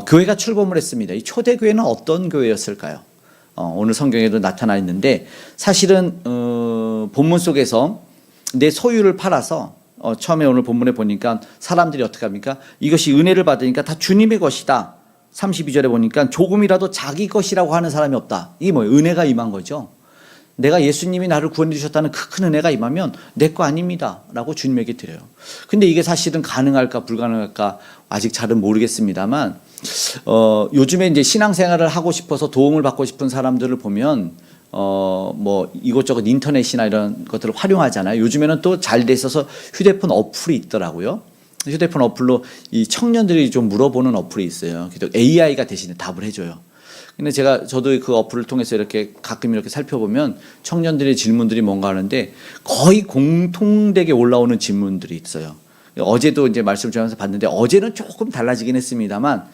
교회가 출범을 했습니다. 이 초대교회는 어떤 교회였을까요? 오늘 성경에도 나타나 있는데 사실은 본문 속에서 내 소유를 팔아서 처음에 오늘 본문에 보니까 사람들이 어떻게 합니까? 이것이 은혜를 받으니까 다 주님의 것이다. 32절에 보니까 조금이라도 자기 것이라고 하는 사람이 없다. 이게 뭐예요? 은혜가 임한 거죠. 내가 예수님이 나를 구원해 주셨다는 그 큰 은혜가 임하면 내 거 아닙니다 라고 주님에게 드려요. 근데 이게 사실은 가능할까 불가능할까 아직 잘은 모르겠습니다만 요즘에 이제 신앙생활을 하고 싶어서 도움을 받고 싶은 사람들을 보면 뭐 이것저것 인터넷이나 이런 것들을 활용하잖아요. 요즘에는 또 잘 돼 있어서 휴대폰 어플이 있더라고요. 휴대폰 어플로 이 청년들이 좀 물어보는 어플이 있어요. AI가 대신에 답을 해줘요. 근데 저도 그 어플을 통해서 이렇게 가끔 이렇게 살펴보면 청년들의 질문들이 뭔가 하는데 거의 공통되게 올라오는 질문들이 있어요. 어제도 이제 말씀을 전하면서 봤는데 어제는 조금 달라지긴 했습니다만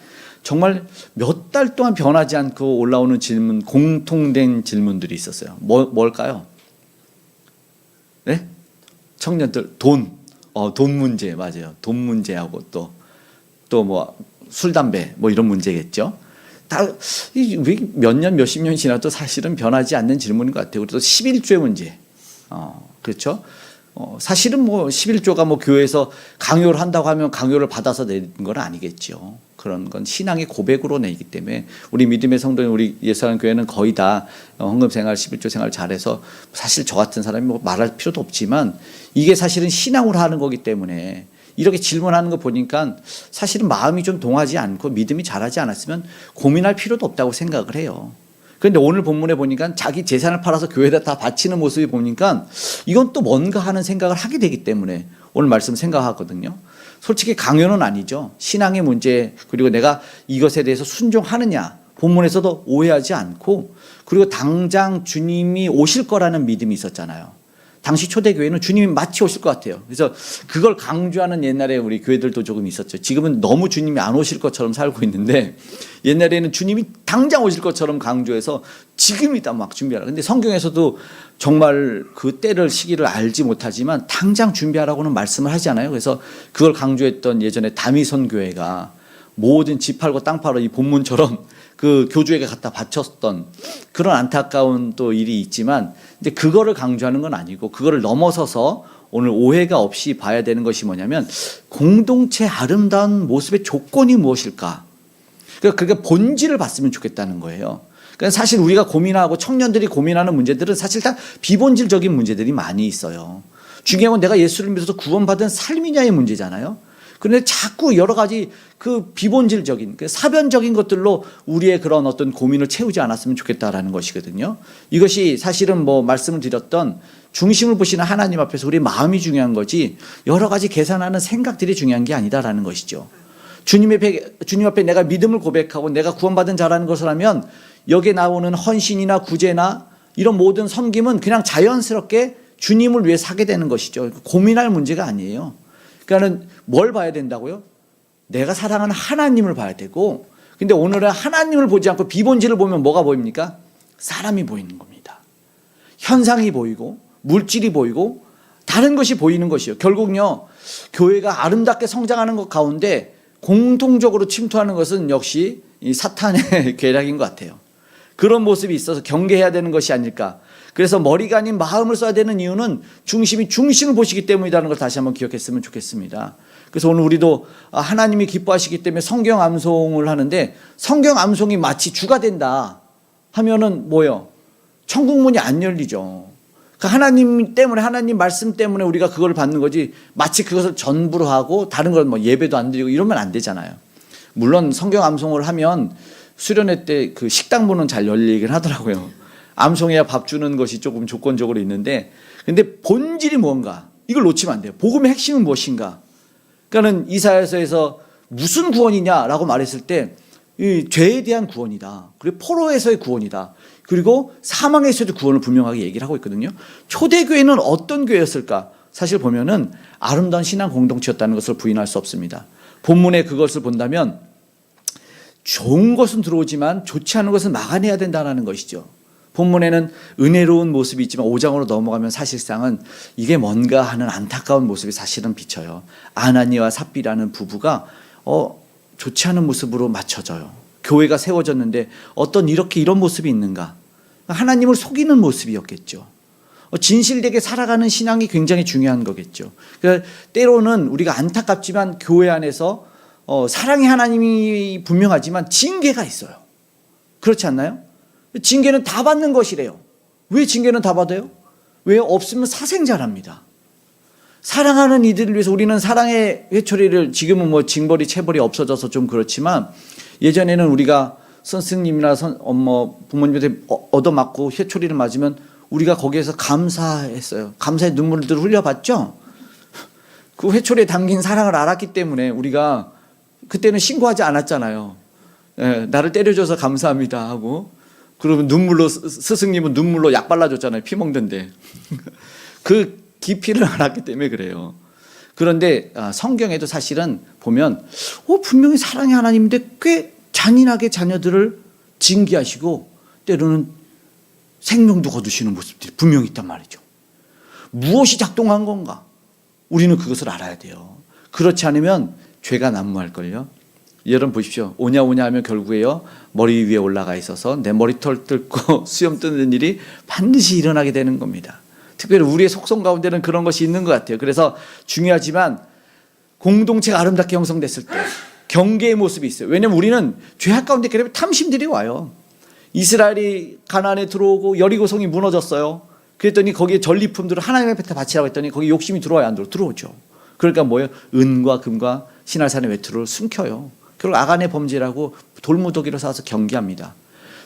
정말 몇 달 동안 변하지 않고 올라오는 질문, 공통된 질문들이 있었어요. 뭘까요? 네? 청년들 돈 문제 맞아요. 돈 문제하고 또 뭐 술 담배 뭐 이런 문제겠죠. 다 몇 년 몇십 년 지나도 사실은 변하지 않는 질문인 것 같아요. 그리고 또 11조의 문제, 그렇죠. 사실은 뭐 11조가 뭐 교회에서 강요를 한다고 하면 강요를 받아서 내는 건 아니겠죠. 그런 건 신앙의 고백으로 내기 때문에 우리 믿음의 성도인 우리 예수님 교회는 거의 다 헌금 생활 11조 생활 잘해서 사실 저 같은 사람이 뭐 말할 필요도 없지만 이게 사실은 신앙으로 하는 거기 때문에 이렇게 질문하는 거 보니까 사실은 마음이 좀 동하지 않고 믿음이 자라지 않았으면 고민할 필요도 없다고 생각을 해요. 그런데 오늘 본문에 보니까 자기 재산을 팔아서 교회에다 다 바치는 모습이 보니까 이건 또 뭔가 하는 생각을 하게 되기 때문에 오늘 말씀 생각하거든요. 솔직히 강요는 아니죠. 신앙의 문제 그리고 내가 이것에 대해서 순종하느냐 본문에서도 오해하지 않고 그리고 당장 주님이 오실 거라는 믿음이 있었잖아요. 당시 초대교회는 주님이 마치 오실 것 같아요. 그래서 그걸 강조하는 옛날에 우리 교회들도 조금 있었죠. 지금은 너무 주님이 안 오실 것처럼 살고 있는데 옛날에는 주님이 당장 오실 것처럼 강조해서 지금이다 막 준비하라. 근데 성경에서도 정말 그 때를 시기를 알지 못하지만 당장 준비하라고는 말씀을 하지 않아요. 그래서 그걸 강조했던 예전에 다미선 교회가 모든 집 팔고 땅 팔아 이 본문처럼 그 교주에게 갖다 바쳤던 그런 안타까운 또 일이 있지만 근데 그거를 강조하는 건 아니고 그거를 넘어서서 오늘 오해가 없이 봐야 되는 것이 뭐냐면 공동체 아름다운 모습의 조건이 무엇일까? 그러니까 그게 본질을 봤으면 좋겠다는 거예요. 그러니까 사실 우리가 고민하고 청년들이 고민하는 문제들은 사실 다 비본질적인 문제들이 많이 있어요. 중요한 건 내가 예수를 믿어서 구원받은 삶이냐의 문제잖아요. 그런데 자꾸 여러 가지 그 비본질적인 그 사변적인 것들로 우리의 그런 어떤 고민을 채우지 않았으면 좋겠다라는 것이거든요. 이것이 사실은 뭐 말씀을 드렸던 중심을 보시는 하나님 앞에서 우리 마음이 중요한 거지 여러 가지 계산하는 생각들이 중요한 게 아니다라는 것이죠. 주님 앞에 내가 믿음을 고백하고 내가 구원받은 자라는 것을 하면 여기에 나오는 헌신이나 구제나 이런 모든 섬김은 그냥 자연스럽게 주님을 위해 사게 되는 것이죠. 고민할 문제가 아니에요. 그러니까는 뭘 봐야 된다고요? 내가 사랑하는 하나님을 봐야 되고 근데 오늘은 하나님을 보지 않고 비본질을 보면 뭐가 보입니까? 사람이 보이는 겁니다. 현상이 보이고 물질이 보이고 다른 것이 보이는 것이요. 결국요 교회가 아름답게 성장하는 것 가운데 공통적으로 침투하는 것은 역시 이 사탄의 계략인 것 같아요. 그런 모습이 있어서 경계해야 되는 것이 아닐까. 그래서 머리가 아닌 마음을 써야 되는 이유는 중심을 보시기 때문이라는 걸 다시 한번 기억했으면 좋겠습니다. 그래서 오늘 우리도 하나님이 기뻐하시기 때문에 성경 암송을 하는데 성경 암송이 마치 주가 된다 하면은 뭐예요? 천국 문이 안 열리죠. 그 하나님 때문에 하나님 말씀 때문에 우리가 그걸 받는 거지 마치 그것을 전부로 하고 다른 건 뭐 예배도 안 드리고 이러면 안 되잖아요. 물론 성경 암송을 하면 수련회 때 그 식당문은 잘 열리긴 하더라고요. 암송해야 밥 주는 것이 조금 조건적으로 있는데 근데 본질이 뭔가 이걸 놓치면 안 돼요. 복음의 핵심은 무엇인가? 그러니까는 이사야서에서 무슨 구원이냐라고 말했을 때 이 죄에 대한 구원이다. 그리고 포로에서의 구원이다. 그리고 사망에서도 구원을 분명하게 얘기를 하고 있거든요. 초대교회는 어떤 교회였을까? 사실 보면은 아름다운 신앙 공동체였다는 것을 부인할 수 없습니다. 본문에 그것을 본다면 좋은 것은 들어오지만 좋지 않은 것은 막아내야 된다는 것이죠. 본문에는 은혜로운 모습이 있지만 5장으로 넘어가면 사실상은 이게 뭔가 하는 안타까운 모습이 사실은 비쳐요. 아나니와 삽비라는 부부가 좋지 않은 모습으로 맞춰져요. 교회가 세워졌는데 어떤 이런 모습이 있는가? 하나님을 속이는 모습이었겠죠. 진실되게 살아가는 신앙이 굉장히 중요한 거겠죠. 그러니까 때로는 우리가 안타깝지만 교회 안에서 사랑의 하나님이 분명하지만 징계가 있어요. 그렇지 않나요? 징계는 다 받는 것이래요. 왜 징계는 다 받아요? 왜? 없으면 사생자랍니다. 사랑하는 이들을 위해서 우리는 사랑의 회초리를, 지금은 뭐 징벌이 체벌이 없어져서 좀 그렇지만 예전에는 우리가 선생님이나 부모님한테 얻어맞고 회초리를 맞으면 우리가 거기에서 감사했어요. 감사의 눈물들을 흘려봤죠. 그 회초리에 담긴 사랑을 알았기 때문에 우리가 그때는 신고하지 않았잖아요. 나를 때려줘서 감사합니다 하고, 그러면 눈물로, 스승님은 눈물로 약 발라줬잖아요. 피 먹는데. 그 깊이를 알았기 때문에 그래요. 그런데 성경에도 사실은 보면 분명히 사랑의 하나님인데 꽤 잔인하게 자녀들을 징계하시고 때로는 생명도 거두시는 모습들이 분명히 있단 말이죠. 무엇이 작동한 건가? 우리는 그것을 알아야 돼요. 그렇지 않으면 죄가 난무할걸요. 여러분 보십시오. 오냐 하면 결국에요, 머리 위에 올라가 있어서 내 머리털 뜯고 수염 뜯는 일이 반드시 일어나게 되는 겁니다. 특별히 우리의 속성 가운데는 그런 것이 있는 것 같아요. 그래서 중요하지만 공동체가 아름답게 형성됐을 때 경계의 모습이 있어요. 왜냐하면 우리는 죄악 가운데 그러면 탐심들이 와요. 이스라엘이 가나안에 들어오고 여리고성이 무너졌어요. 그랬더니 거기에 전리품들을 하나님의 앞에 바치라고 했더니 거기 욕심이 들어와야 안 들어오죠. 그러니까 뭐예요? 은과 금과 신할산의 외투를 숨겨요. 결국 아간의 범죄라고 돌무더기로 쌓아서 경계합니다.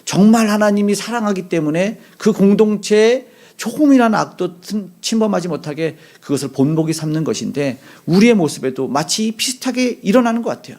정말 하나님이 사랑하기 때문에 그 공동체에 조금이라는 악도 침범하지 못하게 그것을 본보기 삼는 것인데, 우리의 모습에도 마치 비슷하게 일어나는 것 같아요.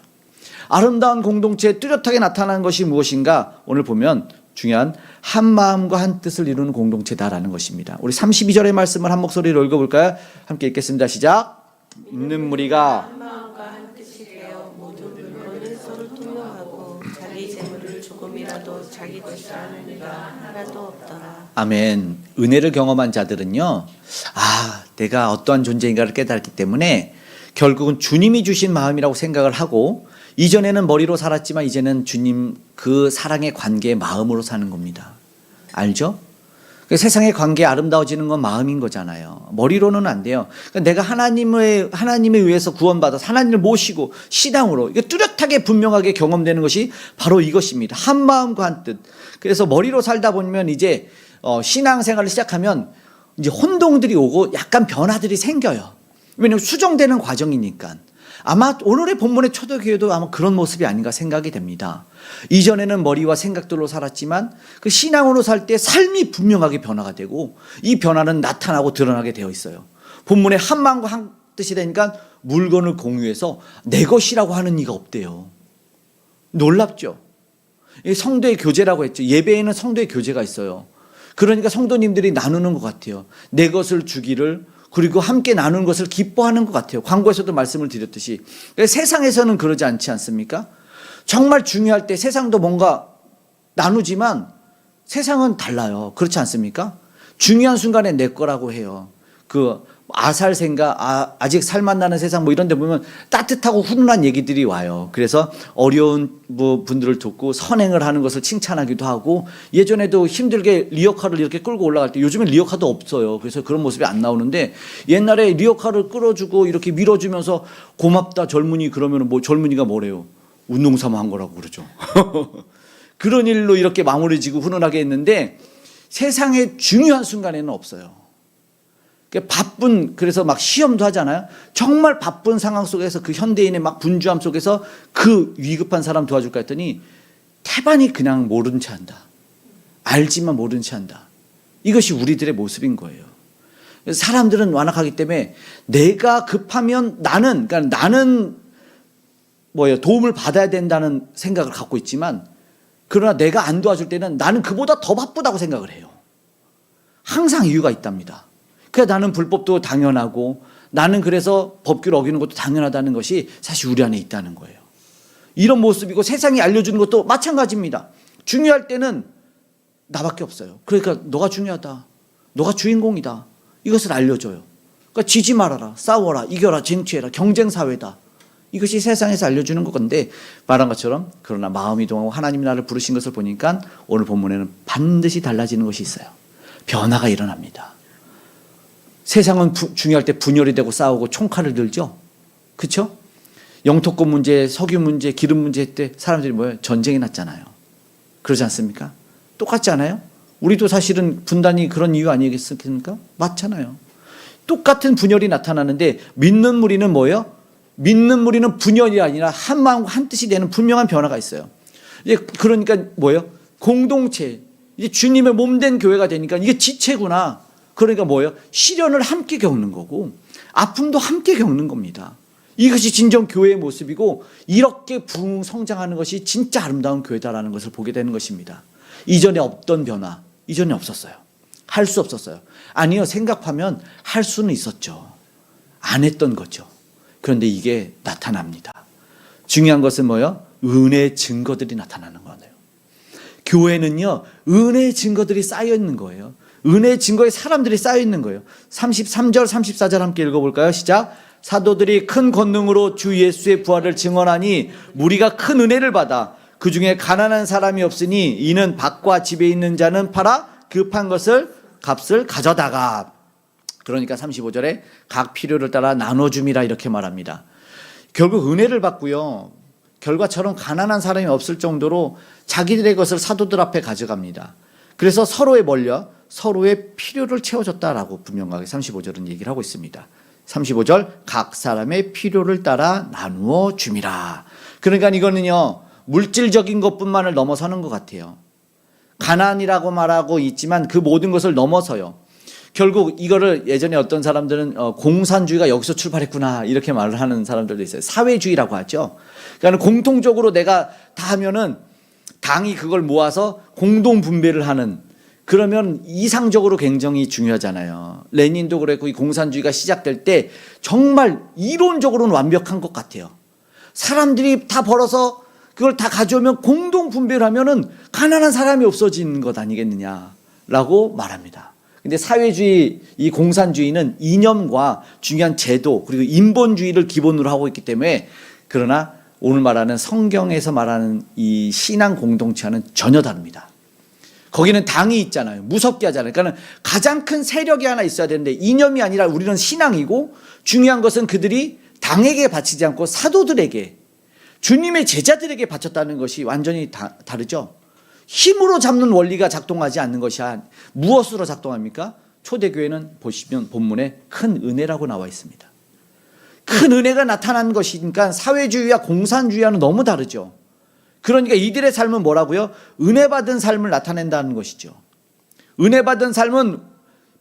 아름다운 공동체에 뚜렷하게 나타나는 것이 무엇인가? 오늘 보면 중요한 한 마음과 한 뜻을 이루는 공동체다라는 것입니다. 우리 32절의 말씀을 한 목소리로 읽어볼까요? 함께 읽겠습니다. 시작. 있는 무리가 한 마음과 한 뜻이 되어 모든 물건을 서로 통용하고 자기 재물을 조금이라도 자기 것이 아는 이가 하나도 없더라. 아멘. 은혜를 경험한 자들은요, 내가 어떠한 존재인가를 깨달았기 때문에 결국은 주님이 주신 마음이라고 생각을 하고, 이전에는 머리로 살았지만 이제는 주님 그 사랑의 관계의 마음으로 사는 겁니다. 알죠? 세상의 관계 아름다워지는 건 마음인 거잖아요. 머리로는 안 돼요. 내가 하나님에 의해서 구원받아서 하나님을 모시고 신앙으로 이게 뚜렷하게 분명하게 경험되는 것이 바로 이것입니다. 한 마음과 한 뜻. 그래서 머리로 살다 보면 이제 신앙생활을 시작하면 이제 혼동들이 오고 약간 변화들이 생겨요. 왜냐하면 수정되는 과정이니까. 아마 오늘의 본문의 초대교회도 아마 그런 모습이 아닌가 생각이 됩니다. 이전에는 머리와 생각들로 살았지만 그 신앙으로 살 때 삶이 분명하게 변화가 되고, 이 변화는 나타나고 드러나게 되어 있어요. 본문에 한 마음과 한 뜻이 되니까 물건을 공유해서 내 것이라고 하는 이가 없대요. 놀랍죠? 성도의 교제라고 했죠. 예배에는 성도의 교제가 있어요. 그러니까 성도님들이 나누는 것 같아요. 내 것을 주기를, 그리고 함께 나누는 것을 기뻐하는 것 같아요. 광고에서도 말씀을 드렸듯이. 세상에서는 그러지 않지 않습니까? 정말 중요할 때 세상도 뭔가 나누지만 세상은 달라요. 그렇지 않습니까? 중요한 순간에 내 거라고 해요. 그 아살생가, 아직 살맛 나는 세상 뭐 이런 데 보면 따뜻하고 훈훈한 얘기들이 와요. 그래서 어려운 분들을 돕고 선행을 하는 것을 칭찬하기도 하고, 예전에도 힘들게 리어카를 이렇게 끌고 올라갈 때, 요즘엔 리어카도 없어요. 그래서 그런 모습이 안 나오는데, 옛날에 리어카를 끌어주고 이렇게 밀어주면서 고맙다 젊은이 그러면 젊은이가 뭐래요? 운동삼아 한 거라고 그러죠. 그런 일로 이렇게 마무리 지고 훈훈하게 했는데, 세상의 중요한 순간에는 없어요. 바쁜, 그래서 막 시험도 하잖아요. 정말 바쁜 상황 속에서 그 현대인의 막 분주함 속에서 그 위급한 사람 도와줄까 했더니 태반이 그냥 모른 체 한다. 알지만 모른 체 한다. 이것이 우리들의 모습인 거예요. 사람들은 완악하기 때문에 내가 급하면 나는 도움을 받아야 된다는 생각을 갖고 있지만, 그러나 내가 안 도와줄 때는 나는 그보다 더 바쁘다고 생각을 해요. 항상 이유가 있답니다. 그래서 나는 불법도 당연하고, 나는 그래서 법규를 어기는 것도 당연하다는 것이 사실 우리 안에 있다는 거예요. 이런 모습이고, 세상이 알려주는 것도 마찬가지입니다. 중요할 때는 나밖에 없어요. 그러니까 너가 중요하다, 너가 주인공이다, 이것을 알려줘요. 그러니까 지지 말아라, 싸워라, 이겨라, 쟁취해라, 경쟁사회다, 이것이 세상에서 알려주는 건데 말한 것처럼 그러나 마음이 동하고 하나님이 나를 부르신 것을 보니까 오늘 본문에는 반드시 달라지는 것이 있어요. 변화가 일어납니다. 세상은 중요할 때 분열이 되고 싸우고 총칼을 들죠. 그렇죠? 영토권 문제, 석유 문제, 기름 문제 때 사람들이 뭐예요? 전쟁이 났잖아요. 그러지 않습니까? 똑같지 않아요? 우리도 사실은 분단이 그런 이유 아니겠습니까? 맞잖아요. 똑같은 분열이 나타나는데 믿는 무리는 뭐예요? 믿는 무리는 분열이 아니라 한 마음과 한 뜻이 되는 분명한 변화가 있어요. 이제 그러니까 뭐예요? 공동체. 이제 주님의 몸된 교회가 되니까 이게 지체구나. 그러니까 뭐예요? 시련을 함께 겪는 거고 아픔도 함께 겪는 겁니다. 이것이 진정 교회의 모습이고 이렇게 부흥 성장하는 것이 진짜 아름다운 교회다라는 것을 보게 되는 것입니다. 이전에 없던 변화, 이전에 없었어요. 할 수 없었어요. 아니요, 생각하면 할 수는 있었죠. 안 했던 거죠. 그런데 이게 나타납니다. 중요한 것은 뭐예요? 은혜의 증거들이 나타나는 거예요. 교회는요, 은혜의 증거들이 쌓여 있는 거예요. 은혜의 증거에 사람들이 쌓여 있는 거예요. 33절, 34절 함께 읽어볼까요? 시작. 사도들이 큰 권능으로 주 예수의 부활을 증언하니 무리가 큰 은혜를 받아 그 중에 가난한 사람이 없으니 이는 밭과 집에 있는 자는 팔아 급한 것을 값을 가져다가. 그러니까 35절에 각 필요를 따라 나눠줌이라 이렇게 말합니다. 결국 은혜를 받고요, 결과처럼 가난한 사람이 없을 정도로 자기들의 것을 사도들 앞에 가져갑니다. 그래서 서로에 멀려 서로의 필요를 채워줬다라고 분명하게 35절은 얘기를 하고 있습니다. 35절 각 사람의 필요를 따라 나누어 줌이라. 그러니까 이거는요, 물질적인 것뿐만을 넘어서는 것 같아요. 가난이라고 말하고 있지만 그 모든 것을 넘어서요. 결국 이거를 예전에 어떤 사람들은 공산주의가 여기서 출발했구나 이렇게 말을 하는 사람들도 있어요. 사회주의라고 하죠. 그러니까 공통적으로 내가 다 하면은 당이 그걸 모아서 공동 분배를 하는, 그러면 이상적으로 굉장히 중요하잖아요. 레닌도 그랬고 이 공산주의가 시작될 때 정말 이론적으로는 완벽한 것 같아요. 사람들이 다 벌어서 그걸 다 가져오면 공동 분배를 하면은 가난한 사람이 없어지는 것 아니겠느냐라고 말합니다. 근데 사회주의, 이 공산주의는 이념과 중요한 제도 그리고 인본주의를 기본으로 하고 있기 때문에, 그러나 오늘 말하는 성경에서 말하는 이 신앙 공동체와는 전혀 다릅니다. 거기는 당이 있잖아요. 무섭게 하잖아요. 그러니까 가장 큰 세력이 하나 있어야 되는데 이념이 아니라 우리는 신앙이고, 중요한 것은 그들이 당에게 바치지 않고 사도들에게, 주님의 제자들에게 바쳤다는 것이 완전히 다르죠. 힘으로 잡는 원리가 작동하지 않는 것이 무엇으로 작동합니까? 초대교회는 보시면 본문에 큰 은혜라고 나와 있습니다. 큰 은혜가 나타난 것이니까 사회주의와 공산주의와는 너무 다르죠. 그러니까 이들의 삶은 뭐라고요? 은혜 받은 삶을 나타낸다는 것이죠. 은혜 받은 삶은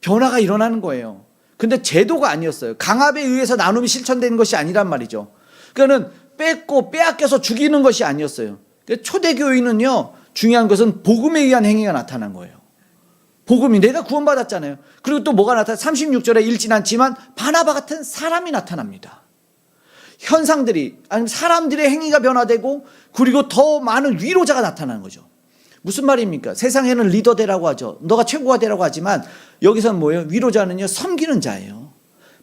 변화가 일어나는 거예요. 근데 제도가 아니었어요. 강압에 의해서 나눔이 실천되는 것이 아니란 말이죠. 그러니까는 뺏고 빼앗겨서 죽이는 것이 아니었어요. 초대교회는요, 중요한 것은 복음에 의한 행위가 나타난 거예요. 복음이, 내가 구원받았잖아요. 그리고 또 뭐가 나타나? 36절에 읽진 않지만 바나바 같은 사람이 나타납니다. 현상들이, 아니면 사람들의 행위가 변화되고, 그리고 더 많은 위로자가 나타나는 거죠. 무슨 말입니까? 세상에는 리더 되라고 하죠. 너가 최고가 되라고 하지만 여기서는 뭐예요? 위로자는요, 섬기는 자예요.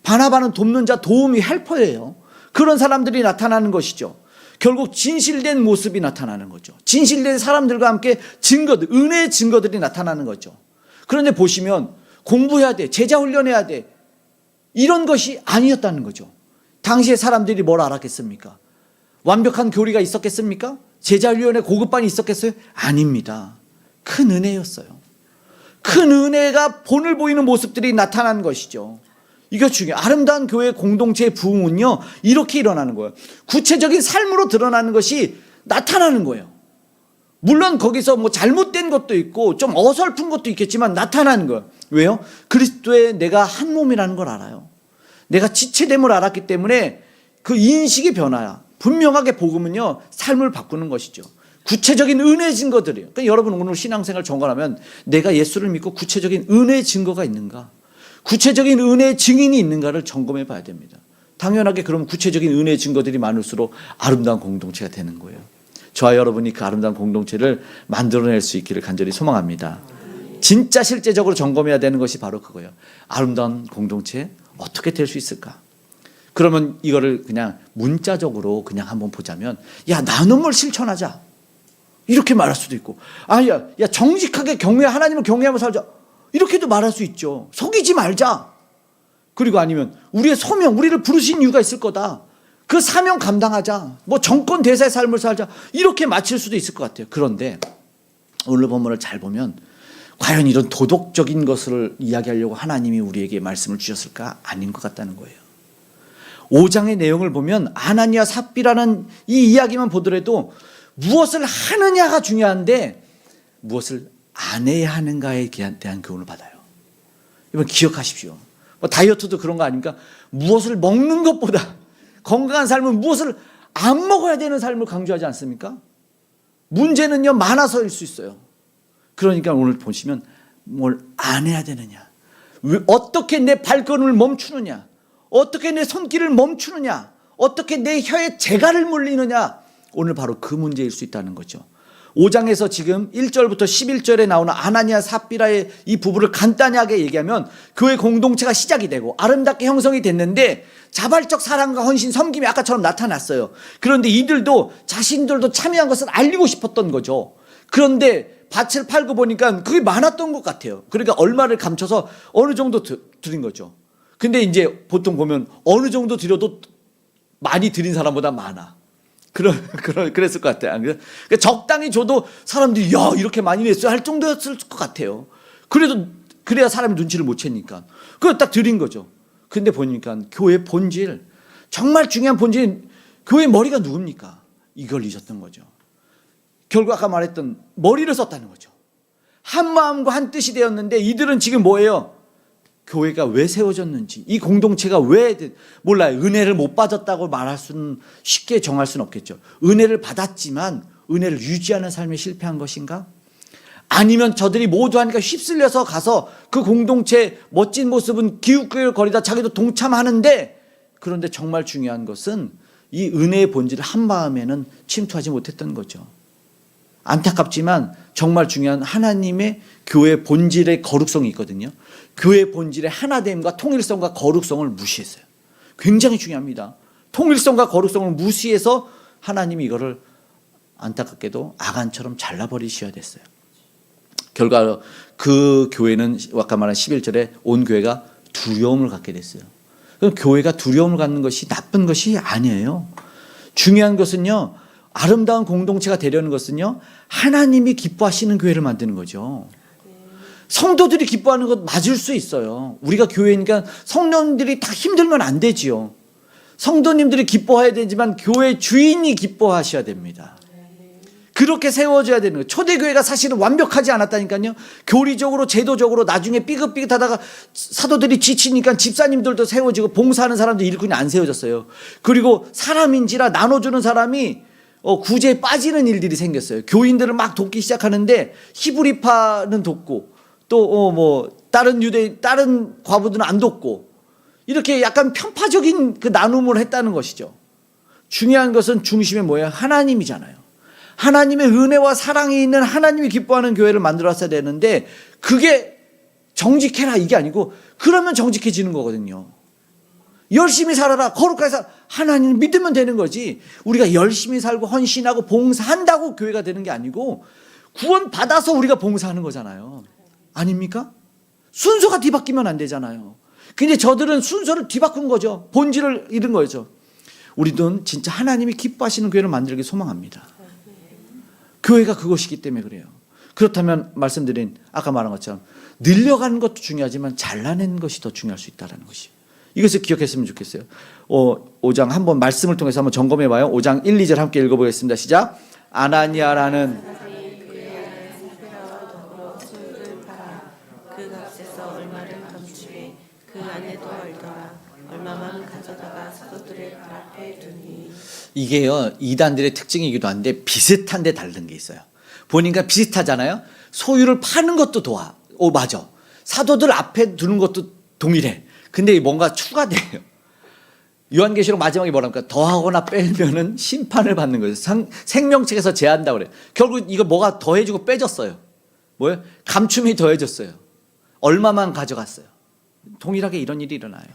바나바는 돕는 자, 도움이 헬퍼예요. 그런 사람들이 나타나는 것이죠. 결국 진실된 모습이 나타나는 거죠. 진실된 사람들과 함께 증거들, 은혜의 증거들이 나타나는 거죠. 그런데 보시면 공부해야 돼, 제자 훈련해야 돼, 이런 것이 아니었다는 거죠. 당시에 사람들이 뭘 알았겠습니까? 완벽한 교리가 있었겠습니까? 제자 훈련에 고급반이 있었겠어요? 아닙니다. 큰 은혜였어요. 큰 은혜가 본을 보이는 모습들이 나타난 것이죠. 이거 중요해요. 아름다운 교회 공동체의 부흥은요, 이렇게 일어나는 거예요. 구체적인 삶으로 드러나는 것이 나타나는 거예요. 물론 거기서 뭐 잘못된 것도 있고 좀 어설픈 것도 있겠지만 나타나는 거예요. 왜요? 그리스도의 내가 한 몸이라는 걸 알아요. 내가 지체됨을 알았기 때문에 그 인식이 변화야. 분명하게 복음은요, 삶을 바꾸는 것이죠. 구체적인 은혜의 증거들이에요. 그러니까 여러분 오늘 신앙생활 점검하면 내가 예수를 믿고 구체적인 은혜의 증거가 있는가, 구체적인 은혜의 증인이 있는가를 점검해 봐야 됩니다. 당연하게 그럼 구체적인 은혜의 증거들이 많을수록 아름다운 공동체가 되는 거예요. 저와 여러분이 그 아름다운 공동체를 만들어낼 수 있기를 간절히 소망합니다. 진짜 실제적으로 점검해야 되는 것이 바로 그거예요. 아름다운 공동체 어떻게 될 수 있을까? 그러면 이거를 그냥 문자적으로 그냥 한번 보자면, 야, 나눔을 실천하자, 이렇게 말할 수도 있고, 야, 정직하게 하나님을 경외하며 살자, 이렇게도 말할 수 있죠. 속이지 말자. 그리고 아니면 우리의 소명, 우리를 부르신 이유가 있을 거다, 그 사명 감당하자, 뭐 정권 대사의 삶을 살자, 이렇게 마칠 수도 있을 것 같아요. 그런데 오늘 본문을 잘 보면 과연 이런 도덕적인 것을 이야기하려고 하나님이 우리에게 말씀을 주셨을까? 아닌 것 같다는 거예요. 5장의 내용을 보면 아나니아 삽비라는 이 이야기만 보더라도 무엇을 하느냐가 중요한데 무엇을 안 해야 하는가에 대한 교훈을 받아요. 이번 기억하십시오. 뭐 다이어트도 그런 거 아닙니까? 무엇을 먹는 것보다 건강한 삶은 무엇을 안 먹어야 되는 삶을 강조하지 않습니까? 문제는요, 많아서일 수 있어요. 그러니까 오늘 보시면 뭘 안 해야 되느냐, 어떻게 내 발걸음을 멈추느냐, 어떻게 내 손길을 멈추느냐, 어떻게 내 혀에 재갈을 물리느냐, 오늘 바로 그 문제일 수 있다는 거죠. 5장에서 지금 1절부터 11절에 나오는 아나니아 삽비라의 이 부부를 간단하게 얘기하면 교회 공동체가 시작이 되고 아름답게 형성이 됐는데 자발적 사랑과 헌신, 섬김이 아까처럼 나타났어요. 그런데 이들도 자신들도 참여한 것을 알리고 싶었던 거죠. 그런데 밭을 팔고 보니까 그게 많았던 것 같아요. 그러니까 얼마를 감춰서 어느 정도 드린 거죠. 근데 이제 보통 보면 어느 정도 드려도 많이 드린 사람보다 많아. 그랬을 것 같아요. 그러니까 적당히 줘도 사람들이 야, 이렇게 많이 냈어요 할 정도였을 것 같아요. 그래야 사람이 눈치를 못 채니까. 그걸 딱 드린 거죠. 근데 보니까 교회 본질, 정말 중요한 본질, 교회 머리가 누굽니까? 이걸 잊었던 거죠. 결국 아까 말했던 머리를 썼다는 거죠. 한 마음과 한 뜻이 되었는데 이들은 지금 뭐예요? 교회가 왜 세워졌는지, 이 공동체가 왜 몰라요. 은혜를 못 받았다고 말할 수는, 쉽게 정할 수는 없겠죠. 은혜를 받았지만 은혜를 유지하는 삶에 실패한 것인가? 아니면 저들이 모두 하니까 휩쓸려서 가서 그 공동체의 멋진 모습은 기웃거리다 자기도 동참하는데, 그런데 정말 중요한 것은 이 은혜의 본질을 한 마음에는 침투하지 못했던 거죠. 안타깝지만 정말 중요한 하나님의 교회의 본질의 거룩성이 있거든요. 교회의 본질의 하나됨과 통일성과 거룩성을 무시했어요. 굉장히 중요합니다. 통일성과 거룩성을 무시해서 하나님이 이거를 안타깝게도 아간처럼 잘라버리셔야 됐어요. 결과 그 교회는 아까 말한 11절에 온 교회가 두려움을 갖게 됐어요. 교회가 두려움을 갖는 것이 나쁜 것이 아니에요. 중요한 것은요, 아름다운 공동체가 되려는 것은요, 하나님이 기뻐하시는 교회를 만드는 거죠. 성도들이 기뻐하는 것 맞을 수 있어요. 우리가 교회니까 성도님들이 다 힘들면 안 되지요. 성도님들이 기뻐해야 되지만 교회 주인이 기뻐하셔야 됩니다. 그렇게 세워져야 되는 거예요. 초대교회가 사실은 완벽하지 않았다니까요. 교리적으로 제도적으로 나중에 삐긋삐긋하다가 사도들이 지치니까 집사님들도 세워지고 봉사하는 사람들 일꾼이 안 세워졌어요. 그리고 사람인지라 나눠주는 사람이 구제에 빠지는 일들이 생겼어요. 교인들을 막 돕기 시작하는데 히브리파는 돕고 또 다른 과부들은 안 돕고, 이렇게 약간 편파적인 그 나눔을 했다는 것이죠. 중요한 것은 중심에 뭐예요? 하나님이잖아요. 하나님의 은혜와 사랑이 있는 하나님이 기뻐하는 교회를 만들었어야 되는데 그게 정직해라 이게 아니고, 그러면 정직해지는 거거든요. 열심히 살아라, 거룩하게 살아, 하나님을 믿으면 되는 거지. 우리가 열심히 살고 헌신하고 봉사한다고 교회가 되는 게 아니고 구원 받아서 우리가 봉사하는 거잖아요. 아닙니까? 순서가 뒤바뀌면 안 되잖아요. 근데 저들은 순서를 뒤바꾼 거죠. 본질을 잃은 거죠. 우리는 진짜 하나님이 기뻐하시는 교회를 만들기 소망합니다. 교회가 그것이기 때문에 그래요. 그렇다면 말씀드린 아까 말한 것처럼 늘려가는 것도 중요하지만 잘라내는 것이 더 중요할 수 있다는 것이에요. 이것을 기억했으면 좋겠어요. 5장 한번 말씀을 통해서 한번 점검해 봐요. 5장 1, 2절 함께 읽어보겠습니다. 시작. 아나니아라는 그 값에서 얼마를 감추게 그 안에도 알더라. 얼마만 가져다가 사도들의 발 앞에 두니. 이게요, 이단들의 특징이기도 한데 비슷한데 다른 게 있어요. 보니까 비슷하잖아요. 소유를 파는 것도 맞아. 사도들 앞에 두는 것도 동일해. 근데 뭔가 추가돼요. 요한계시록 마지막에 뭐랍니까? 더하거나 빼면은 심판을 받는 거예요. 생명책에서 제한다고 그래요. 결국 이거 뭐가 더해지고 빼졌어요. 뭐예요? 감춤이 더해졌어요. 얼마만 가져갔어요. 동일하게 이런 일이 일어나요.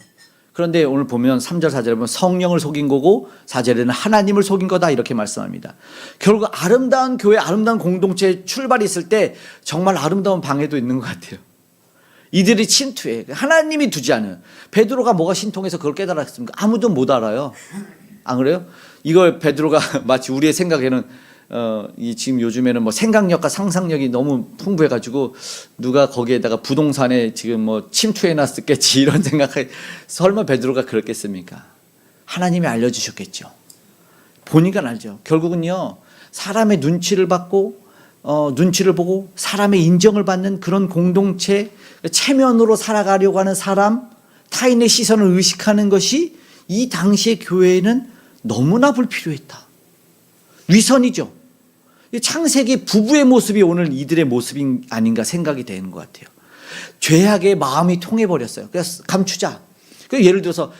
그런데 오늘 보면 3절 4절에 보면 성령을 속인 거고 4절에는 하나님을 속인 거다 이렇게 말씀합니다. 결국 아름다운 교회, 아름다운 공동체의 출발이 있을 때 정말 아름다운 방해도 있는 것 같아요. 이들이 침투해. 하나님이 두지 않은. 베드로가 뭐가 신통해서 그걸 깨달았습니까? 아무도 못 알아요. 안 그래요? 이걸 베드로가 마치 우리의 생각에는 이 지금 요즘에는 뭐 생각력과 상상력이 너무 풍부해가지고 누가 거기에다가 부동산에 지금 뭐 침투해놨었겠지 이런 생각에 설마 베드로가 그랬겠습니까? 하나님이 알려주셨겠죠. 보니까 알죠. 결국은요 사람의 눈치를 받고 눈치를 보고 사람의 인정을 받는 그런 공동체, 체면으로 살아가려고 하는 사람, 타인의 시선을 의식하는 것이 이 당시의 교회에는 너무나 불필요했다. 위선이죠. 창세기 부부의 모습이 오늘 이들의 모습이 아닌가 생각이 되는 것 같아요. 죄악의 마음이 통해버렸어요. 그래서 감추자. 예를 들어서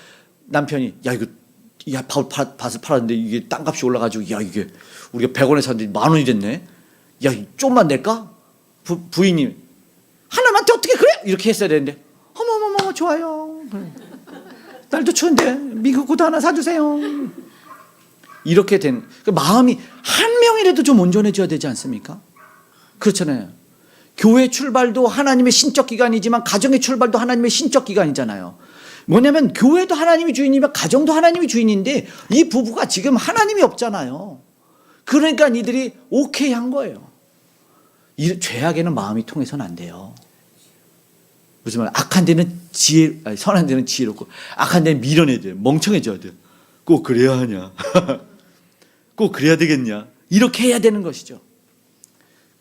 남편이 야 밭을 팔았는데 이게 땅값이 올라가지고 야 이게 우리가 100원에 샀는데 10,000원이 됐네. 야 좀만 낼까? 부인이 하나님한테 어떻게 그래? 이렇게 했어야 되는데 어머머머 좋아요. 날도 추운데 미국구두 하나 사주세요. 이렇게 된 그 마음이 한 명이라도 좀 온전해져야 되지 않습니까? 그렇잖아요. 교회 출발도 하나님의 신적 기관이지만 가정의 출발도 하나님의 신적 기관이잖아요. 뭐냐면 교회도 하나님이 주인이면 가정도 하나님이 주인인데 이 부부가 지금 하나님이 없잖아요. 그러니까 이들이 오케이 한 거예요. 이 죄악에는 마음이 통해서는 안 돼요. 무슨 말? 악한 데는 선한 데는 지혜롭고 악한 데는 미련해야 돼. 멍청해져야 돼. 꼭 그래야 하냐? 꼭 그래야 되겠냐? 이렇게 해야 되는 것이죠.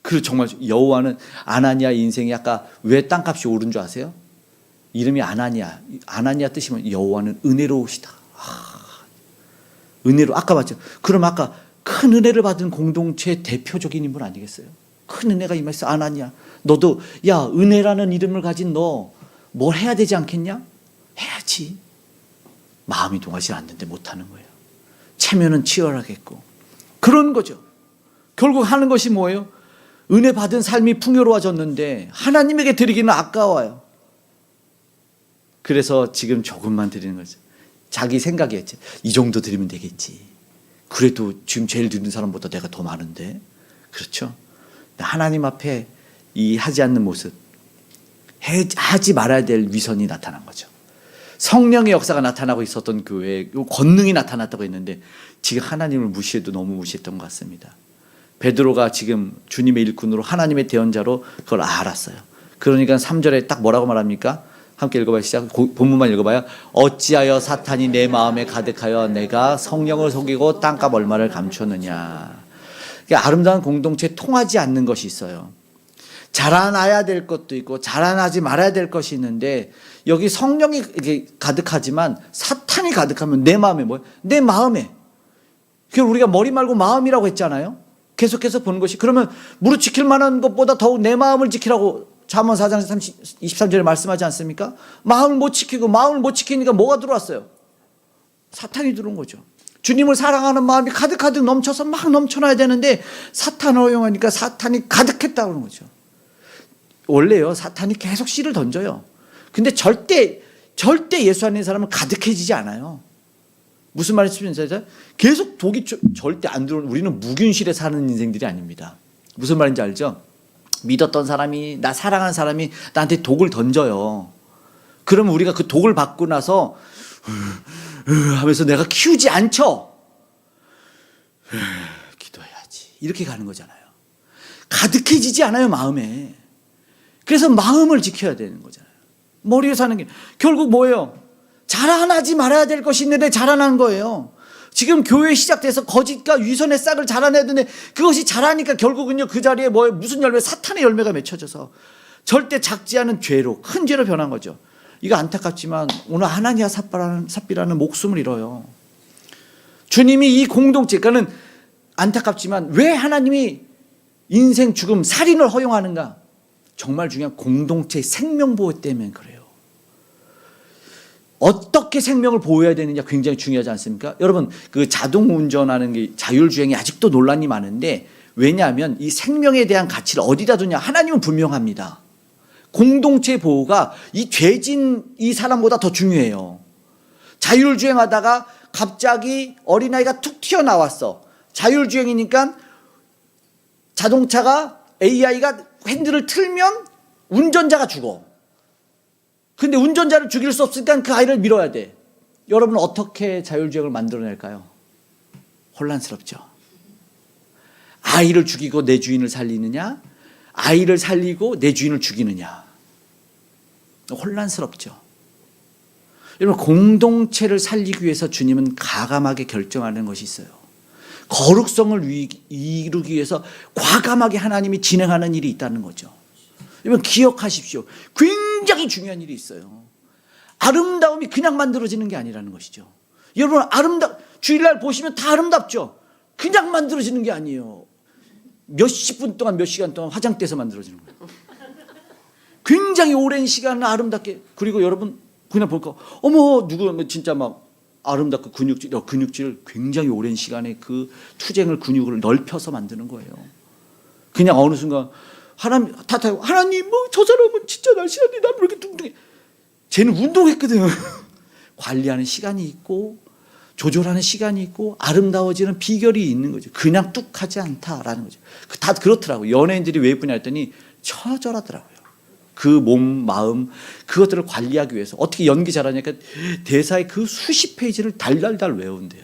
그리고 정말 여호와는 아나니아 인생이 아까 왜 땅값이 오른 줄 아세요? 이름이 아나니아. 아나니아 뜻이 뭐냐? 여호와는 은혜로우시다. 은혜로 아까 봤죠. 그럼 아까 큰 은혜를 받은 공동체의 대표적인 인물 아니겠어요? 큰 은혜가 임했어. 아나니아. 너도 야 은혜라는 이름을 가진 너 뭘 해야 되지 않겠냐? 해야지. 마음이 동하지 않는데 못하는 거예요. 체면은 치열하겠고 그런 거죠. 결국 하는 것이 뭐예요? 은혜 받은 삶이 풍요로워졌는데 하나님에게 드리기는 아까워요. 그래서 지금 조금만 드리는 거죠. 자기 생각이었죠. 이 정도 드리면 되겠지. 그래도 지금 제일 드리는 사람보다 내가 더 많은데. 그렇죠? 하나님 앞에 이 하지 않는 모습, 하지 말아야 될 위선이 나타난 거죠. 성령의 역사가 나타나고 있었던 교회에 권능이 나타났다고 했는데 지금 하나님을 무시해도 너무 무시했던 것 같습니다. 베드로가 지금 주님의 일꾼으로 하나님의 대언자로 그걸 알았어요. 그러니까 3절에 딱 뭐라고 말합니까? 함께 읽어봐요. 시작. 본문만 읽어봐요. 어찌하여 사탄이 내 마음에 가득하여 내가 성령을 속이고 땅값 얼마를 감추었느냐. 아름다운 공동체에 통하지 않는 것이 있어요. 자라나야 될 것도 있고 자라나지 말아야 될 것이 있는데 여기 성령이 이렇게 가득하지만 사탄이 가득하면 내 마음에 뭐예요? 내 마음에. 우리가 머리 말고 마음이라고 했잖아요. 계속해서 보는 것이 그러면 무릇 지킬 만한 것보다 더욱 내 마음을 지키라고 잠언 4장 23절에 말씀하지 않습니까? 마음을 못 지키니까 뭐가 들어왔어요? 사탄이 들어온 거죠. 주님을 사랑하는 마음이 가득 넘쳐서 막 넘쳐나야 되는데 사탄을 허용하니까 사탄이 가득했다고 하는 거죠. 원래요 사탄이 계속 씨를 던져요. 근데 절대 예수 안에 있는 사람은 가득해지지 않아요. 무슨 말인지 계속 독이 절대 안 들어오는 우리는 무균실에 사는 인생들이 아닙니다. 무슨 말인지 알죠? 믿었던 사람이 나 사랑하는 사람이 나한테 독을 던져요. 그러면 우리가 그 독을 받고 나서 하면서 내가 키우지 않죠. 기도해야지 이렇게 가는 거잖아요. 가득해지지 않아요 마음에. 그래서 마음을 지켜야 되는 거잖아요. 머리에 사는 게 결국 뭐예요? 자라나지 말아야 될 것이 있는데 자라난 거예요. 지금 교회 시작돼서 거짓과 위선의 싹을 자라내야 되는데 그것이 자라니까 결국은요 그 자리에 뭐예요? 무슨 열매? 사탄의 열매가 맺혀져서 절대 작지 않은 죄로 큰 죄로 변한 거죠. 이거 안타깝지만 오늘 하나니아 삽비라는 목숨을 잃어요. 주님이 이 공동체 그러니까는 안타깝지만 왜 하나님이 인생 죽음 살인을 허용하는가? 정말 중요한 공동체의 생명보호 때문에 그래요. 어떻게 생명을 보호해야 되느냐 굉장히 중요하지 않습니까? 여러분 그 자동 운전하는 게 자율주행이 아직도 논란이 많은데 왜냐하면 이 생명에 대한 가치를 어디다 두냐? 하나님은 분명합니다. 공동체 보호가 이 죄진 이 사람보다 더 중요해요. 자율주행하다가 갑자기 어린아이가 툭 튀어나왔어. 자율주행이니까 자동차가 AI가 핸들을 틀면 운전자가 죽어. 근데 운전자를 죽일 수 없으니까 그 아이를 밀어야 돼. 여러분 어떻게 자율주행을 만들어낼까요? 혼란스럽죠. 아이를 죽이고 내 주인을 살리느냐, 아이를 살리고 내 주인을 죽이느냐. 혼란스럽죠. 여러분 공동체를 살리기 위해서 주님은 가감하게 결정하는 것이 있어요. 거룩성을 이루기 위해서 과감하게 하나님이 진행하는 일이 있다는 거죠. 여러분 기억하십시오. 굉장히 중요한 일이 있어요. 아름다움이 그냥 만들어지는 게 아니라는 것이죠. 여러분 주일날 보시면 다 아름답죠. 그냥 만들어지는 게 아니에요. 몇십 분 동안 몇 시간 동안 화장대에서 만들어지는 거예요. 굉장히 오랜 시간을 아름답게. 그리고 여러분 그냥 볼까, 어머 누구 진짜 막 아름답고 근육질을 굉장히 오랜 시간에 그 투쟁을 근육을 넓혀서 만드는 거예요. 그냥 어느 순간 하나님 탓하고, 하나님 뭐 저 사람은 진짜 날씬한데 나는 왜 이렇게 뚱뚱해. 쟤는 운동했거든. 관리하는 시간이 있고 조절하는 시간이 있고 아름다워지는 비결이 있는 거죠. 그냥 뚝하지 않다라는 거죠. 다 그렇더라고요. 연예인들이 왜 예쁘냐 했더니 처절하더라고요. 그 몸, 마음, 그것들을 관리하기 위해서 어떻게 연기 잘하냐니까 대사의 그 수십 페이지를 달달달 외운대요.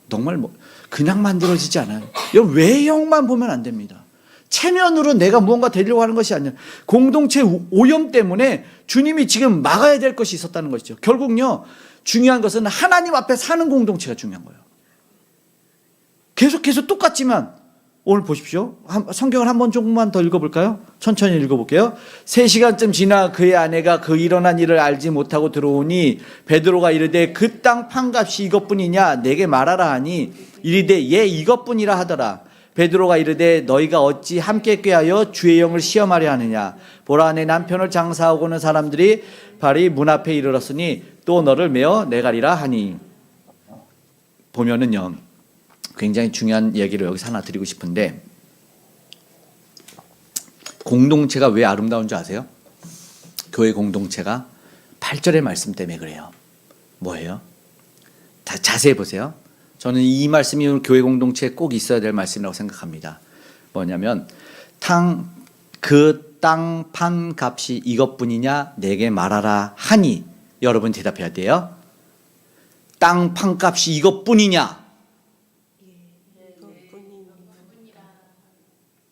정말 뭐 그냥 만들어지지 않아요. 여러분 외형만 보면 안 됩니다. 체면으로 내가 무언가 되려고 하는 것이 아니라 공동체 오염 때문에 주님이 지금 막아야 될 것이 있었다는 것이죠. 결국요 중요한 것은 하나님 앞에 사는 공동체가 중요한 거예요. 계속해서 똑같지만 오늘 보십시오. 성경을 한번 조금만 더 읽어볼까요? 천천히 읽어볼게요. 3시간쯤 지나 그의 아내가 그 일어난 일을 알지 못하고 들어오니 베드로가 이르되 그 땅 판값이 이것뿐이냐 내게 말하라 하니 이르되 예 이것뿐이라 하더라. 베드로가 이르되 너희가 어찌 함께 꾀하여 주의 영을 시험하려 하느냐. 보라 내 남편을 장사하고는 사람들이 발이 문 앞에 이르렀으니 또 너를 메어 내가리라 하니. 보면은요 굉장히 중요한 얘기를 여기서 하나 드리고 싶은데, 공동체가 왜 아름다운 줄 아세요? 교회 공동체가 8절의 말씀 때문에 그래요. 뭐예요? 자세히 보세요. 저는 이 말씀이 교회 공동체에 꼭 있어야 될 말씀이라고 생각합니다. 뭐냐면 그 땅 판 값이 이것뿐이냐 내게 말하라 하니. 여러분 대답해야 돼요. 땅 판 값이 이것뿐이냐?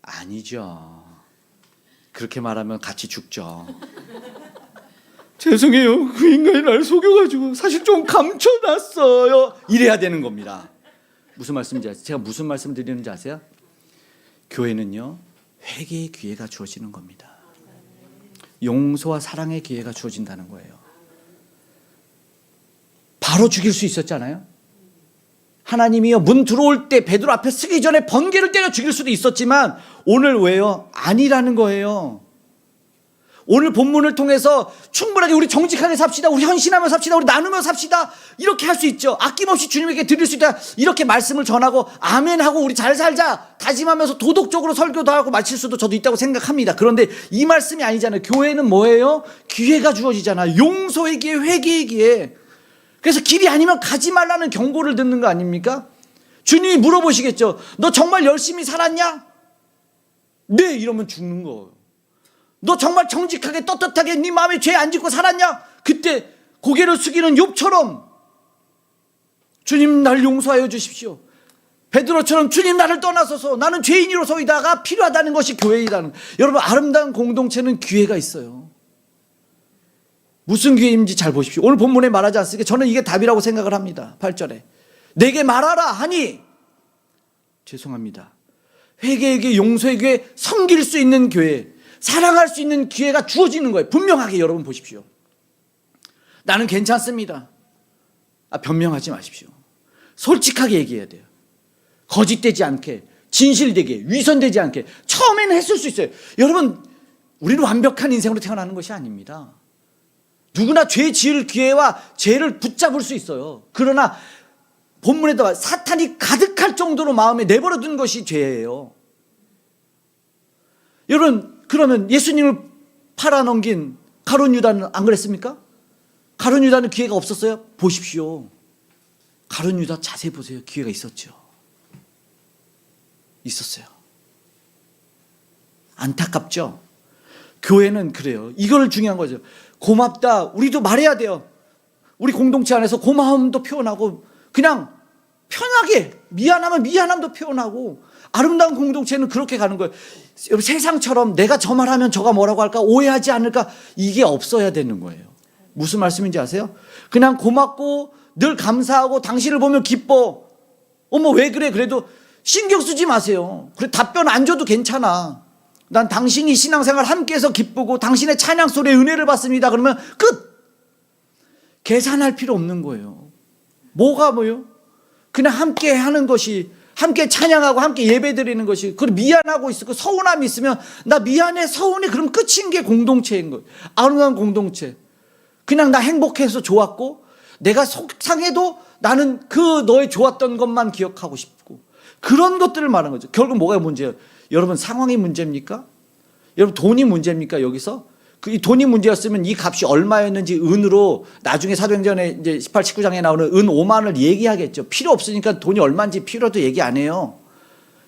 아니죠. 그렇게 말하면 같이 죽죠. 죄송해요. 그 인간이 나를 속여가지고 사실 좀 감춰놨어요. 이래야 되는 겁니다. 무슨 말씀인지 아세요? 제가 무슨 말씀 드리는지 아세요? 교회는요 회개의 기회가 주어지는 겁니다. 용서와 사랑의 기회가 주어진다는 거예요. 바로 죽일 수 있었잖아요. 하나님이요 문 들어올 때 베드로 앞에 서기 전에 번개를 때려 죽일 수도 있었지만 오늘 왜요? 아니라는 거예요. 오늘 본문을 통해서 충분하게 우리 정직하게 삽시다, 우리 헌신하며 삽시다, 우리 나누며 삽시다, 이렇게 할 수 있죠. 아낌없이 주님에게 드릴 수 있다, 이렇게 말씀을 전하고 아멘하고 우리 잘 살자 다짐하면서 도덕적으로 설교도 하고 마칠 수도 저도 있다고 생각합니다. 그런데 이 말씀이 아니잖아요. 교회는 뭐예요? 기회가 주어지잖아요. 용서의 기회, 회개의 기회. 그래서 길이 아니면 가지 말라는 경고를 듣는 거 아닙니까? 주님이 물어보시겠죠. 너 정말 열심히 살았냐? 네, 이러면 죽는 거예요. 너 정말 정직하게 떳떳하게 네 마음에 죄 안 짓고 살았냐? 그때 고개를 숙이는 욥처럼 주님 날 용서하여 주십시오. 베드로처럼 주님 나를 떠나소서, 나는 죄인으로서이다가 필요하다는 것이 교회이라는. 여러분 아름다운 공동체는 기회가 있어요. 무슨 기회인지 잘 보십시오. 오늘 본문에 말하지 않습니까? 저는 이게 답이라고 생각을 합니다. 8절에 내게 말하라 하니, 죄송합니다, 회개에게 용서에게 섬길 수 있는 교회, 사랑할 수 있는 기회가 주어지는 거예요. 분명하게 여러분 보십시오. 나는 괜찮습니다. 변명하지 마십시오. 솔직하게 얘기해야 돼요. 거짓되지 않게, 진실되게, 위선되지 않게. 처음에는 했을 수 있어요. 여러분 우리는 완벽한 인생으로 태어나는 것이 아닙니다. 누구나 죄 지을 기회와 죄를 붙잡을 수 있어요. 그러나 본문에다가 사탄이 가득할 정도로 마음에 내버려 둔 것이 죄예요. 여러분 그러면 예수님을 팔아넘긴 가룟 유다는 안 그랬습니까? 가룟 유다는 기회가 없었어요? 보십시오. 가룟 유다 자세히 보세요. 기회가 있었죠. 있었어요. 안타깝죠? 교회는 그래요. 이걸 중요한 거죠. 고맙다. 우리도 말해야 돼요. 우리 공동체 안에서 고마움도 표현하고 그냥 편하게 미안하면 미안함도 표현하고 아름다운 공동체는 그렇게 가는 거예요. 세상처럼 내가 저 말하면 저가 뭐라고 할까 오해하지 않을까 이게 없어야 되는 거예요. 무슨 말씀인지 아세요? 그냥 고맙고 늘 감사하고 당신을 보면 기뻐. 어머 왜 그래? 그래도 신경 쓰지 마세요. 그래 답변 안 줘도 괜찮아. 난 당신이 신앙생활 함께해서 기쁘고 당신의 찬양 소리에 은혜를 받습니다. 그러면 끝. 계산할 필요 없는 거예요. 뭐가 뭐요? 그냥 함께 하는 것이 함께 찬양하고 함께 예배드리는 것이 그리고 미안하고 있고 서운함이 있으면 나 미안해 서운해 그럼 끝인 게 공동체인 거예요. 아름다운 공동체. 그냥 나 행복해서 좋았고 내가 속상해도 나는 그 너의 좋았던 것만 기억하고 싶고 그런 것들을 말하는 거죠. 결국 뭐가 문제예요? 여러분 상황이 문제입니까? 여러분 돈이 문제입니까? 여기서? 이 돈이 문제였으면 이 값이 얼마였는지 은으로 나중에 사도행전에 이제 18, 19장에 나오는 은 5만을 얘기하겠죠. 필요 없으니까 돈이 얼마인지 필요도 얘기 안 해요.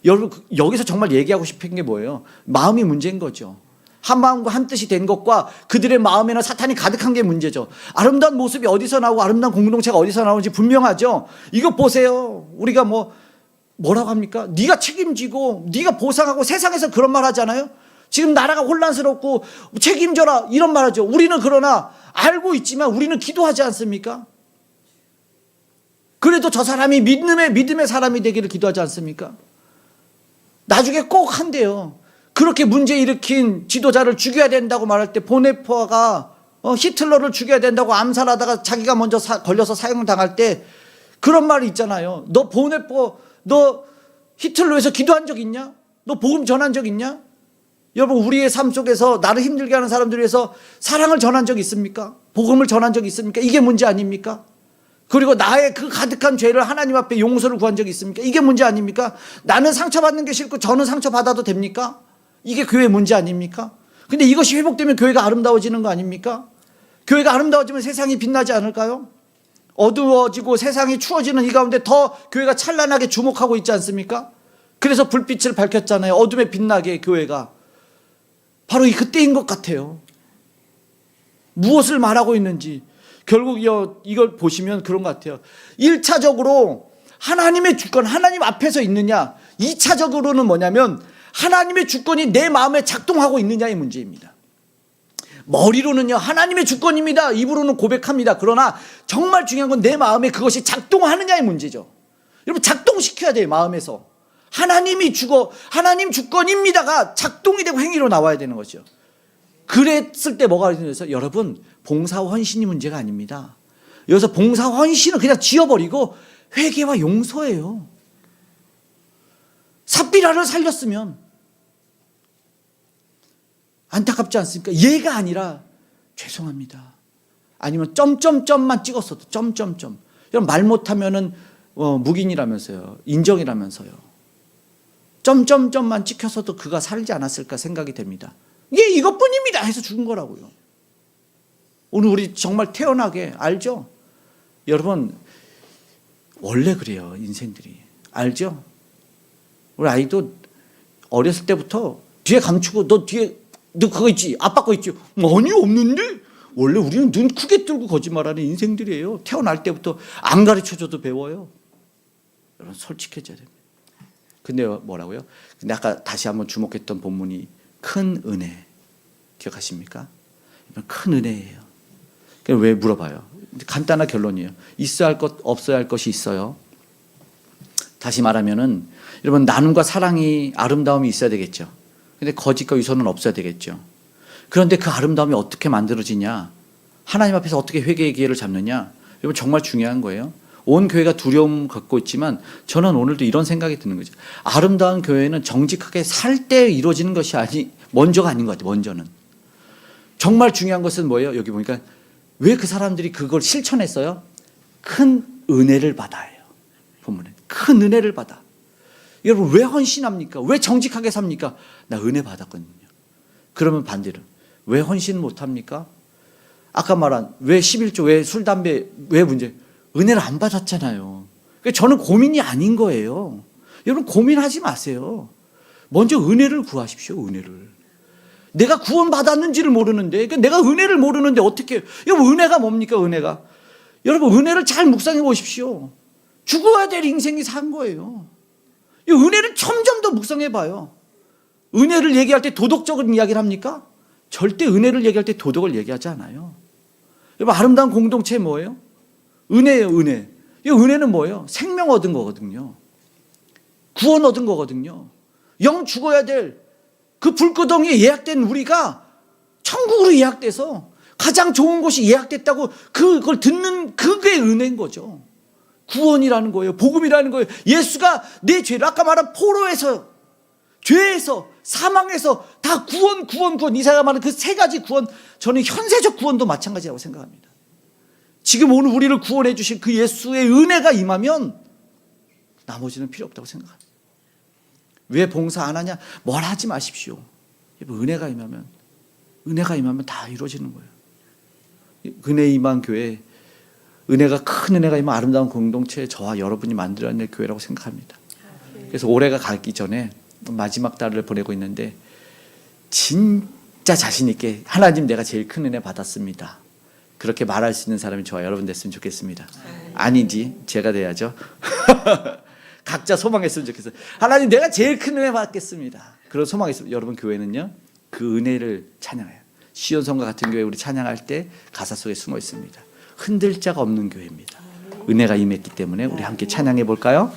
여러분 여기서 정말 얘기하고 싶은 게 뭐예요? 마음이 문제인 거죠. 한 마음과 한 뜻이 된 것과 그들의 마음에는 사탄이 가득한 게 문제죠. 아름다운 모습이 어디서 나오고 아름다운 공동체가 어디서 나오는지 분명하죠. 이거 보세요. 우리가 뭐라고 합니까? 네가 책임지고 네가 보상하고 세상에서 그런 말 하잖아요. 지금 나라가 혼란스럽고 책임져라 이런 말 하죠. 우리는 그러나 알고 있지만 우리는 기도하지 않습니까? 그래도 저 사람이 믿음의 사람이 되기를 기도하지 않습니까? 나중에 꼭 한대요. 그렇게 문제 일으킨 지도자를 죽여야 된다고 말할 때 보네포아가 히틀러를 죽여야 된다고 암살하다가 자기가 먼저 걸려서 사형당할 때 그런 말이 있잖아요. 너 너 히틀러 위해서 기도한 적 있냐? 너 복음 전한 적 있냐? 여러분 우리의 삶 속에서 나를 힘들게 하는 사람들 위해서 사랑을 전한 적 있습니까? 복음을 전한 적 있습니까? 이게 문제 아닙니까? 그리고 나의 그 가득한 죄를 하나님 앞에 용서를 구한 적이 있습니까? 이게 문제 아닙니까? 나는 상처받는 게 싫고 저는 상처받아도 됩니까? 이게 교회의 문제 아닙니까? 근데 이것이 회복되면 교회가 아름다워지는 거 아닙니까? 교회가 아름다워지면 세상이 빛나지 않을까요? 어두워지고 세상이 추워지는 이 가운데 더 교회가 찬란하게 주목하고 있지 않습니까? 그래서 불빛을 밝혔잖아요. 어둠에 빛나게 교회가. 바로 그때인 것 같아요. 무엇을 말하고 있는지 결국 이걸 보시면 그런 것 같아요. 1차적으로 하나님의 주권, 하나님 앞에서 있느냐. 2차적으로는 뭐냐면 하나님의 주권이 내 마음에 작동하고 있느냐의 문제입니다. 머리로는요 하나님의 주권입니다. 입으로는 고백합니다. 그러나 정말 중요한 건 내 마음에 그것이 작동하느냐의 문제죠. 여러분 작동시켜야 돼요. 마음에서. 하나님 주권입니다가 작동이 되고 행위로 나와야 되는 거죠. 그랬을 때 뭐가 되면서 여러분 봉사와 헌신이 문제가 아닙니다. 여기서 봉사와 헌신은 그냥 지워버리고 회개와 용서예요. 삽비라를 살렸으면 안타깝지 않습니까? 얘가 아니라 죄송합니다. 아니면 점점점만 찍었어도 점점점. 여러분 말 못하면은 묵인이라면서요. 인정이라면서요. 점점점만 찍혀서도 그가 살지 않았을까 생각이 됩니다. 예, 이것뿐입니다 해서 죽은 거라고요. 오늘 우리 정말 태어나게 알죠? 여러분 원래 그래요. 인생들이. 알죠? 우리 아이도 어렸을 때부터 뒤에 감추고 너 그거 있지? 아빠 거 있지? 아니 없는데? 원래 우리는 눈 크게 뜨고 거짓말하는 인생들이에요. 태어날 때부터 안 가르쳐줘도 배워요. 여러분 솔직해져야 됩니다. 근데 뭐라고요? 근데 아까 다시 한번 주목했던 본문이 큰 은혜. 기억하십니까? 큰 은혜예요. 왜 물어봐요? 간단한 결론이에요. 있어야 할 것, 없어야 할 것이 있어요. 다시 말하면은 여러분 나눔과 사랑이 아름다움이 있어야 되겠죠. 근데 거짓과 유선은 없어야 되겠죠. 그런데 그 아름다움이 어떻게 만들어지냐? 하나님 앞에서 어떻게 회개의 기회를 잡느냐? 여러분 정말 중요한 거예요. 온 교회가 두려움 갖고 있지만 저는 오늘도 이런 생각이 드는 거죠. 아름다운 교회는 정직하게 살 때 이루어지는 것이 먼저가 아닌 것 같아요. 먼저는. 정말 중요한 것은 뭐예요? 여기 보니까 왜 그 사람들이 그걸 실천했어요? 큰 은혜를 받아요. 본문에. 큰 은혜를 받아. 여러분 왜 헌신합니까? 왜 정직하게 삽니까? 나 은혜 받았거든요. 그러면 반대로 왜 헌신 못합니까? 아까 말한 왜 11조, 왜 술, 담배, 왜 문제? 은혜를 안 받았잖아요. 그러니까 저는 고민이 아닌 거예요. 여러분 고민하지 마세요. 먼저 은혜를 구하십시오. 은혜를. 내가 구원받았는지를 모르는데, 그러니까 내가 은혜를 모르는데 어떻게, 이거 은혜가 뭡니까 은혜가? 여러분 은혜를 잘 묵상해 보십시오. 죽어야 될 인생이 산 거예요. 이 은혜를 점점 더 묵상해 봐요. 은혜를 얘기할 때 도덕적인 이야기를 합니까? 절대 은혜를 얘기할 때 도덕을 얘기하지 않아요. 여러분 아름다운 공동체 뭐예요? 은혜예요. 은혜. 이 은혜는 뭐예요? 생명 얻은 거거든요. 구원 얻은 거거든요. 영 죽어야 될 그 불구덩이에 예약된 우리가 천국으로 예약돼서 가장 좋은 곳이 예약됐다고 그걸 듣는 그게 은혜인 거죠. 구원이라는 거예요. 복음이라는 거예요. 예수가 내 죄를 아까 말한 포로에서, 죄에서, 사망에서 다 구원. 이사야가 말한 그 세 가지 구원, 저는 현세적 구원도 마찬가지라고 생각합니다. 지금 오늘 우리를 구원해 주신 그 예수의 은혜가 임하면 나머지는 필요 없다고 생각합니다. 왜 봉사 안 하냐? 뭘 하지 마십시오. 은혜가 임하면 다 이루어지는 거예요. 은혜 임한 교회, 은혜가 큰 은혜가 임한 아름다운 공동체, 저와 여러분이 만들어낼 교회라고 생각합니다. 그래서 올해가 가기 전에 마지막 달을 보내고 있는데 진짜 자신 있게 하나님 내가 제일 큰 은혜 받았습니다. 그렇게 말할 수 있는 사람이 저와 여러분 됐으면 좋겠습니다. 아니지, 제가 돼야죠. 각자 소망했으면 좋겠어요. 하나님 내가 제일 큰 은혜 받겠습니다. 그런 소망했으면 여러분 교회는요 그 은혜를 찬양해요. 시온성과 같은 교회 우리 찬양할 때 가사 속에 숨어 있습니다. 흔들 자가 없는 교회입니다. 은혜가 임했기 때문에 우리 함께 찬양해 볼까요?